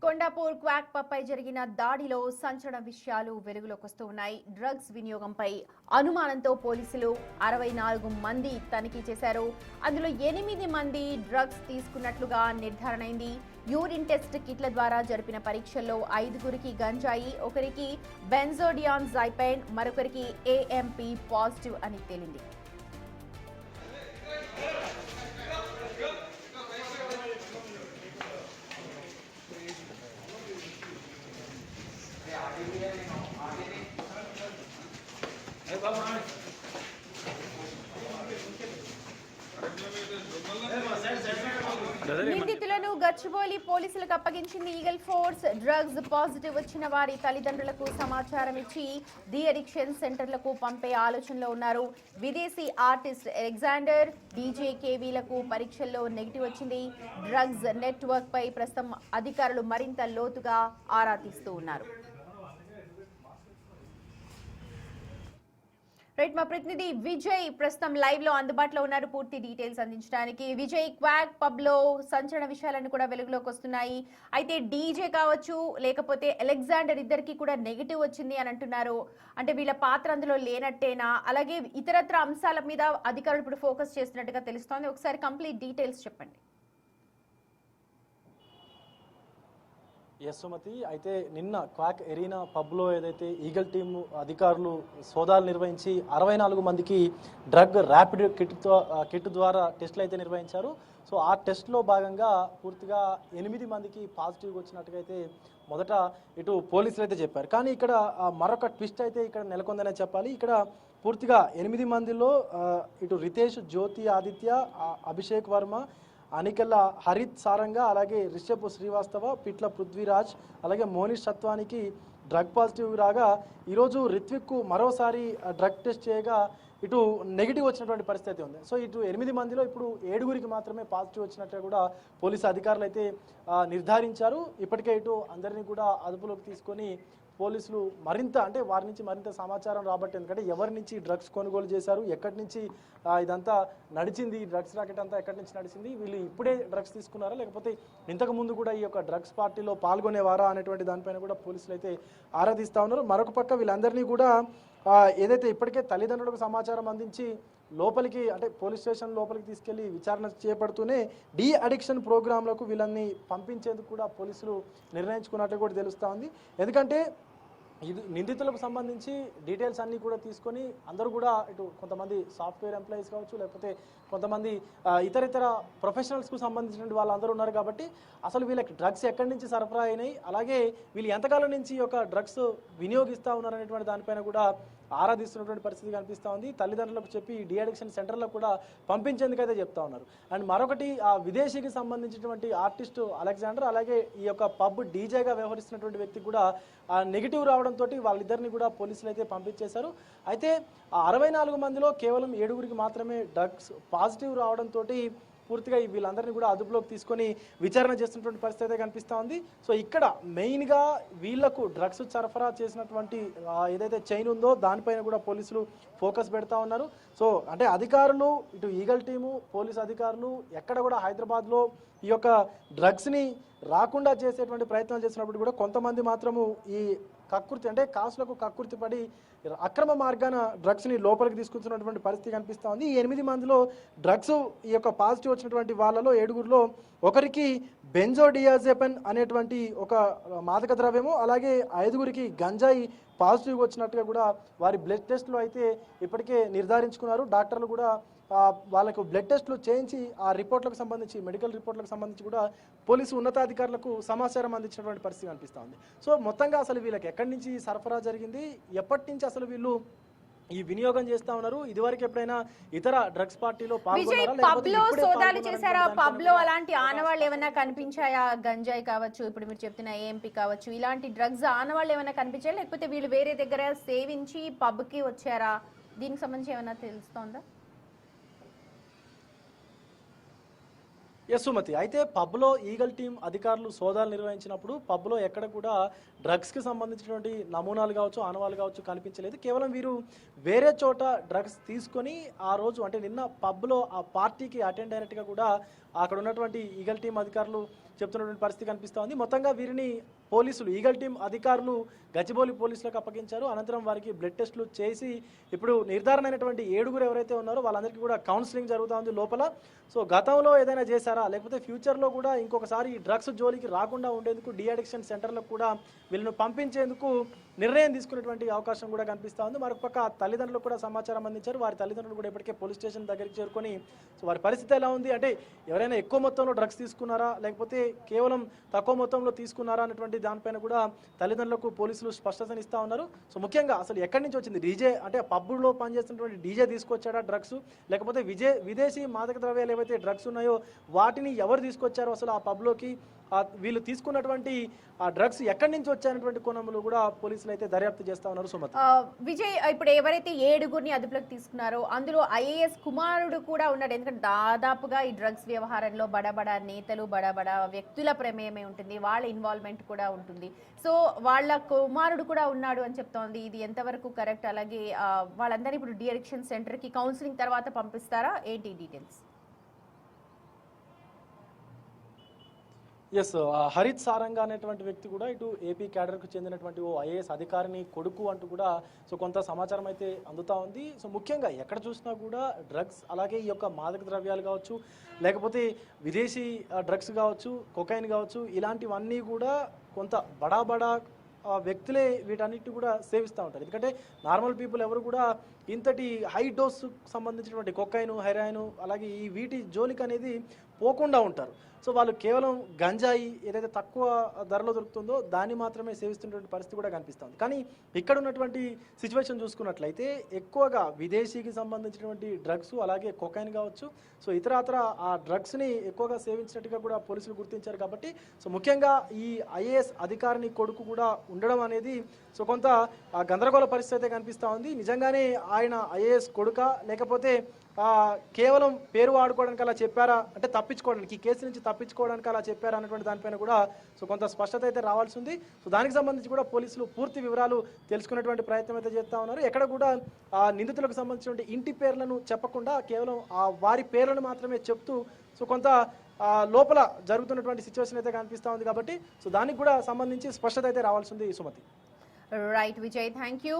Kondapur quack పై జరిగిన దాడిలో సంచలన విషయాలు వెలుగులోకి వస్తూ ఉన్నాయి. డ్రగ్స్ వినియోగంపై అనుమానంతో పోలీసులు 64 మంది తనిఖీ చేశారు. అందులో 8 మంది డ్రగ్స్ తీసుకున్నట్లుగా నిర్ధారణ అయింది. యూరిన్ టెస్ట్ కిట్ల ద్వారా జరిపిన పరీక్షల్లో 5గురికి గంజాయి, ఒకరికి బెంజోడియాజైపైన్, మరొకరికి ఏఎంపీ పాజిటివ్ అని తేలింది. నిందితులను గచ్చిబౌలి పోలీసులకు అప్పగించింది ఈగల్ ఫోర్స్. డ్రగ్స్ పాజిటివ్ వచ్చిన వారి తల్లిదండ్రులకు సమాచారం ఇచ్చి ది అడిక్షన్ సెంటర్లకు పంపే ఆలోచనలో ఉన్నారు. విదేశీ ఆర్టిస్ట్ అలెగ్జాండర్, డీజే కేవీలకు పరీక్షల్లో నెగిటివ్ వచ్చింది. డ్రగ్స్ నెట్వర్క్ పై ప్రస్తుతం అధికారులు మరింత లోతుగా ఆరా తీస్తూ ఉన్నారు. రైట్, మా ప్రతినిధి విజయ్ ప్రస్తుతం లైవ్ లో అందుబాటులో ఉన్నారు పూర్తి డీటెయిల్స్ అందించడానికి. విజయ్, క్వాక్ పబ్ లో సంచలన విషయాలను కూడా వెలుగులోకి వస్తున్నాయి. అయితే డీజే కావచ్చు లేకపోతే అలెగ్జాండర్ ఇద్దరికి కూడా నెగిటివ్ వచ్చింది అని అంటున్నారు. అంటే వీళ్ళ పాత్ర అందులో లేనట్టేనా? అలాగే ఇతరత్ర అంశాల మీద అధికారులు ఇప్పుడు ఫోకస్ చేస్తున్నట్టుగా తెలుస్తోంది. ఒకసారి కంప్లీట్ డీటెయిల్స్ చెప్పండి. ఎస్ సుమతి, అయితే నిన్న క్వాక్ ఎరీనా పబ్లో ఏదైతే ఈగల్ టీమ్ అధికారులు సోదాలు నిర్వహించి 64 మందికి డ్రగ్ ర్యాపిడ్ కిట్ ద్వారా టెస్టులు అయితే నిర్వహించారు. సో ఆ టెస్ట్లో భాగంగా పూర్తిగా 8 మందికి పాజిటివ్ వచ్చినట్టుగా అయితే మొదట ఇటు పోలీసులు అయితే చెప్పారు. కానీ ఇక్కడ మరొక ట్విస్ట్ అయితే ఇక్కడ నెలకొందనే చెప్పాలి. ఇక్కడ పూర్తిగా 8 మందిలో ఇటు రితేష్, జ్యోతి ఆదిత్య, అభిషేక్ వర్మ, అనికెళ్ళ హరిత్ సారంగా, అలాగే రిషబ్ శ్రీవాస్తవ, పిట్ల పృథ్వీరాజ్, అలాగే మోనిష్ సత్వానికి డ్రగ్ పాజిటివ్ రాగా ఈరోజు రిత్విక్కు మరోసారి డ్రగ్ టెస్ట్ చేయగా ఇటు నెగిటివ్ వచ్చినటువంటి పరిస్థితి ఉంది. సో ఇటు 8 మందిలో ఇప్పుడు 7గురికి మాత్రమే పాజిటివ్ వచ్చినట్టుగా కూడా పోలీసు అధికారులు అయితే నిర్ధారించారు. ఇప్పటికే ఇటు అందరినీ కూడా అదుపులోకి తీసుకొని పోలీసులు మరింత అంటే వారి నుంచి మరింత సమాచారం రాబట్టి, ఎందుకంటే ఎవరి నుంచి డ్రగ్స్ కొనుగోలు చేశారు, ఎక్కడి నుంచి ఇదంతా నడిచింది, డ్రగ్స్ రాకెట్ అంతా ఎక్కడి నుంచి నడిచింది, వీళ్ళు ఇప్పుడే డ్రగ్స్ తీసుకున్నారా లేకపోతే ఇంతకు ముందు కూడా ఈ యొక్క డ్రగ్స్ పార్టీలో పాల్గొనేవారా అనేటువంటి దానిపైన కూడా పోలీసులు అయితే ఆరాధిస్తూ ఉన్నారు. మరొక పక్క వీళ్ళందరినీ కూడా ఏదైతే ఇప్పటికే తల్లిదండ్రులకు సమాచారం అందించి లోపలికి అంటే పోలీస్ స్టేషన్ లోపలికి తీసుకెళ్లి విచారణ చేపడుతూనే డీ అడిక్షన్ ప్రోగ్రాంలకు వీళ్ళని పంపించేందుకు కూడా పోలీసులు నిర్ణయించుకున్నట్లు కూడా తెలుస్తూ ఉంది. ఎందుకంటే ఇది నిందితులకు సంబంధించి డీటెయిల్స్ అన్నీ కూడా తీసుకొని అందరూ కూడా ఇటు కొంతమంది సాఫ్ట్వేర్ ఎంప్లాయీస్ కావచ్చు, లేకపోతే కొంతమంది ఇతర ప్రొఫెషనల్స్కు సంబంధించిన వాళ్ళందరూ ఉన్నారు. కాబట్టి అసలు వీళ్ళకి డ్రగ్స్ ఎక్కడి నుంచి సరఫరా అయినాయి, అలాగే వీళ్ళు ఎంతకాలం నుంచి ఈ యొక్క డ్రగ్స్ వినియోగిస్తూ ఉన్నారు అనేటువంటి దానిపైన కూడా ఆరాధిస్తున్నటువంటి పరిస్థితి కనిపిస్తూ ఉంది. తల్లిదండ్రులకు చెప్పి డీ అడిక్షన్ సెంటర్లకు కూడా పంపించేందుకైతే చెప్తా ఉన్నారు. అండ్ మరొకటి విదేశీకి సంబంధించినటువంటి ఆర్టిస్టు అలెగ్జాండర్, అలాగే ఈ యొక్క పబ్ డీజేగా వ్యవహరిస్తున్నటువంటి వ్యక్తి కూడా నెగిటివ్ రావడంతో వాళ్ళిద్దరిని కూడా పోలీసులు అయితే పంపించేశారు. అయితే 64 మందిలో కేవలం 7గురికి మాత్రమే డ్రగ్స్ పాజిటివ్ రావడంతో పూర్తిగా వీళ్ళందరినీ కూడా అదుపులోకి తీసుకొని విచారణ చేస్తున్నటువంటి పరిస్థితి అయితే కనిపిస్తూ ఉంది. సో ఇక్కడ మెయిన్గా వీళ్లకు డ్రగ్స్ సరఫరా చేసినటువంటి ఏదైతే చైన్ ఉందో దానిపైన కూడా పోలీసులు ఫోకస్ పెడతా ఉన్నారు. సో అంటే అధికారులు ఇటు ఈగల్ టీము, పోలీసు అధికారులు ఎక్కడ కూడా హైదరాబాద్లో ఈ యొక్క డ్రగ్స్ని రాకుండా చేసేటువంటి ప్రయత్నాలు చేసినప్పుడు కూడా కొంతమంది మాత్రము ఈ కక్కుర్తి అంటే కాసులకు కక్కుర్తి పడి అక్రమ మార్గాన డ్రగ్స్ని లోపలికి తీసుకొచ్చినటువంటి పరిస్థితి కనిపిస్తూ ఉంది. ఈ 8 మందిలో డ్రగ్స్ ఈ యొక్క పాజిటివ్ వచ్చినటువంటి వాళ్ళలో 7గురిలో ఒకరికి బెంజోడియాజెపిన్ అనేటువంటి ఒక మాదక ద్రవ్యము, అలాగే 5గురికి గంజాయి పాజిటివ్ వచ్చినట్టుగా కూడా వారి బ్లడ్ టెస్ట్లు అయితే ఇప్పటికే నిర్ధారించుకున్నారు. డాక్టర్లు కూడా వాళ్ళకు బ్లడ్ టెస్ట్లు చేయించి ఆ రిపోర్ట్లకు సంబంధించి మెడికల్ రిపోర్ట్లకు సంబంధించి కూడా పోలీసు ఉన్నతాధికారులకు సమాచారం అందించినటువంటి పరిస్థితి కనిపిస్తూ ఉంది. సో మొత్తంగా అసలు వీళ్ళకి ఎక్కడి నుంచి సరఫరా జరిగింది, ఎప్పటి నుంచి అసలు వీళ్ళు ఈ వినియోగం చేస్తా ఉన్నారు, ఇదివరకు ఎప్పుడైనా ఇతర డ్రగ్స్ పార్టీలో సోదాలు చేశారా? పబ్ లో అలాంటి ఆనవాళ్ళు ఏమైనా కనిపించాయా? గంజాయి కావచ్చు, ఇప్పుడు మీరు చెప్తున్న ఏఎంపీ కావచ్చు, ఇలాంటి డ్రగ్స్ ఆనవాళ్ళు ఏమైనా కనిపించాయా లేకపోతే వీళ్ళు వేరే దగ్గర సేవించి పబ్ కి వచ్చారా? దీనికి సంబంధించి ఏమైనా తెలుస్తోందా? ఎస్ సుమతి, అయితే పబ్లో ఈగల్ టీం అధికారులు సోదాలు నిర్వహించినప్పుడు పబ్లో ఎక్కడ కూడా డ్రగ్స్కి సంబంధించినటువంటి నమూనాలు కావచ్చు, ఆనవాళ్ళు కావచ్చు కనిపించలేదు. కేవలం వీరు వేరే చోట డ్రగ్స్ తీసుకొని ఆ రోజు అంటే నిన్న పబ్లో ఆ పార్టీకి అటెండ్ అయినట్టుగా కూడా అక్కడ ఉన్నటువంటి ఈగల్ టీం అధికారులు చెప్తున్నటువంటి పరిస్థితి కనిపిస్తూ ఉంది. మొత్తంగా వీరిని పోలీసులు ఈగల్ టీం అధికారులు గచ్చిబౌలి పోలీసులకు అప్పగించారు. అనంతరం వారికి బ్లడ్ టెస్టులు చేసి ఇప్పుడు నిర్ధారణ అయినటువంటి 7 ఎవరైతే ఉన్నారో వాళ్ళందరికీ కూడా కౌన్సిలింగ్ జరుగుతూ ఉంది లోపల. సో గతంలో ఏదైనా చేశారా, లేకపోతే ఫ్యూచర్లో కూడా ఇంకొకసారి ఈ డ్రగ్స్ జోలికి రాకుండా ఉండేందుకు డీఅడిక్షన్ సెంటర్లకు కూడా వీళ్ళను పంపించేందుకు నిర్ణయం తీసుకునేటువంటి అవకాశం కూడా కనిపిస్తూ ఉంది. మరొక తల్లిదండ్రులకు కూడా సమాచారం అందించారు. వారి తల్లిదండ్రులు కూడా ఇప్పటికే పోలీస్ స్టేషన్ దగ్గరికి చేరుకొని సో వారి పరిస్థితి ఎలా ఉంది, అంటే ఎవరైనా ఎక్కువ మొత్తంలో డ్రగ్స్ తీసుకున్నారా, లేకపోతే కేవలం తక్కువ మొత్తంలో తీసుకున్నారా అనేటువంటి దానిపైన కూడా తల్లిదండ్రులకు పోలీసులు స్పష్టతనిస్తూ ఉన్నారు. సో ముఖ్యంగా అసలు ఎక్కడి నుంచి వచ్చింది డీజే, అంటే పబ్బులో పనిచేస్తున్నటువంటి డీజే తీసుకొచ్చాడా డ్రగ్స్, లేకపోతే విదేశీ మాదక ద్రవ్యాలు ఏవైతే డ్రగ్స్ ఉన్నాయో వాటిని ఎవరు తీసుకొచ్చారో అసలు ఆ పబ్లోకి, వీళ్ళు తీసుకున్నటువంటి ఆ డ్రగ్స్ ఎక్కడి నుంచి వచ్చాయనేటువంటి కోణంలో కూడా పోలీసులు అయితే దర్యాప్తు చేస్తా ఉన్నారు. సుమతి, విజయ్, ఇప్పుడు ఎవరైతే 7 అదుపులోకి తీసుకున్నారో అందులో ఐఏఎస్ కుమారుడు కూడా ఉన్నాడు. ఎందుకంటే దాదాపుగా ఈ డ్రగ్స్ వ్యవహారంలో బడబడ నేతలు, బడబడ వ్యక్తుల ప్రమేయమే ఉంటుంది, వాళ్ళ ఇన్వాల్వ్మెంట్ కూడా ఉంటుంది. సో వాళ్ళ కుమారుడు కూడా ఉన్నాడు అని చెప్తోంది. ఇది ఎంతవరకు కరెక్ట్? అలాగే వాళ్ళందరినీ ఇప్పుడు డీఅడిక్షన్ సెంటర్కి కౌన్సిలింగ్ తర్వాత పంపిస్తారా, ఏంటి డీటెయిల్స్? ఎస్, హరిత్ సారంగా అనేటువంటి వ్యక్తి కూడా ఇటు ఏపీ క్యాడర్కు చెందినటువంటి ఓ ఐఏఎస్ అధికారిని కొడుకు అంటూ కూడా సో కొంత సమాచారం అయితే అందుతూ ఉంది. సో ముఖ్యంగా ఎక్కడ చూసినా కూడా డ్రగ్స్, అలాగే ఈ యొక్క మాదక ద్రవ్యాలు కావచ్చు, లేకపోతే విదేశీ డ్రగ్స్ కావచ్చు, కొకైన్ కావచ్చు, ఇలాంటివన్నీ కూడా కొంత బడా వ్యక్తులే వీటన్నిటి కూడా సేవిస్తూ ఉంటారు. ఎందుకంటే నార్మల్ పీపుల్ ఎవరు కూడా ఇంతటి హై డోస్ సంబంధించినటువంటి కొకైన్, హెరాయిన్, అలాగే ఈ వీటి జోలికి అనేది పోకుండా ఉంటారు. సో వాళ్ళు కేవలం గంజాయి ఏదైతే తక్కువ ధరలో దొరుకుతుందో దాన్ని మాత్రమే సేవిస్తున్నటువంటి పరిస్థితి కూడా కనిపిస్తుంది. కానీ ఇక్కడ ఉన్నటువంటి సిచ్యువేషన్ చూసుకున్నట్లయితే ఎక్కువగా విదేశీకి సంబంధించినటువంటి డ్రగ్స్, అలాగే కొకైన్ కావచ్చు, సో ఇతరత్ర ఆ డ్రగ్స్ని ఎక్కువగా సేవించినట్టుగా కూడా పోలీసులు గుర్తించారు. కాబట్టి సో ముఖ్యంగా ఈ ఐఏఎస్ అధికారిని కొడుకు కూడా ఉండడం అనేది సో కొంత గందరగోళ పరిస్థితి అయితే కనిపిస్తూ ఉంది. నిజంగానే ఆయన ఐఏఎస్ కొడుక, లేకపోతే కేవలం పేరు వాడుకోవడానికి అలా చెప్పారా, అంటే తప్పించుకోవడానికి, ఈ కేసు నుంచి తప్పించుకోవడానికి అలా చెప్పారా అన్నటువంటి దానిపైన కూడా సో కొంత స్పష్టత అయితే రావాల్సి ఉంది. సో దానికి సంబంధించి కూడా పోలీసులు పూర్తి వివరాలు తెలుసుకునేటువంటి ప్రయత్నం అయితే చేస్తూ ఉన్నారు. ఎక్కడ కూడా నిందితులకు సంబంధించినటువంటి ఇంటి పేర్లను చెప్పకుండా కేవలం వారి పేర్లను మాత్రమే చెప్తూ సో కొంత లోపల జరుగుతున్నటువంటి సిచ్యువేషన్ అయితే కనిపిస్తూ ఉంది. కాబట్టి సో దానికి కూడా సంబంధించి స్పష్టత అయితే రావాల్సి ఉంది. Sumathi, right Vijay, thank you.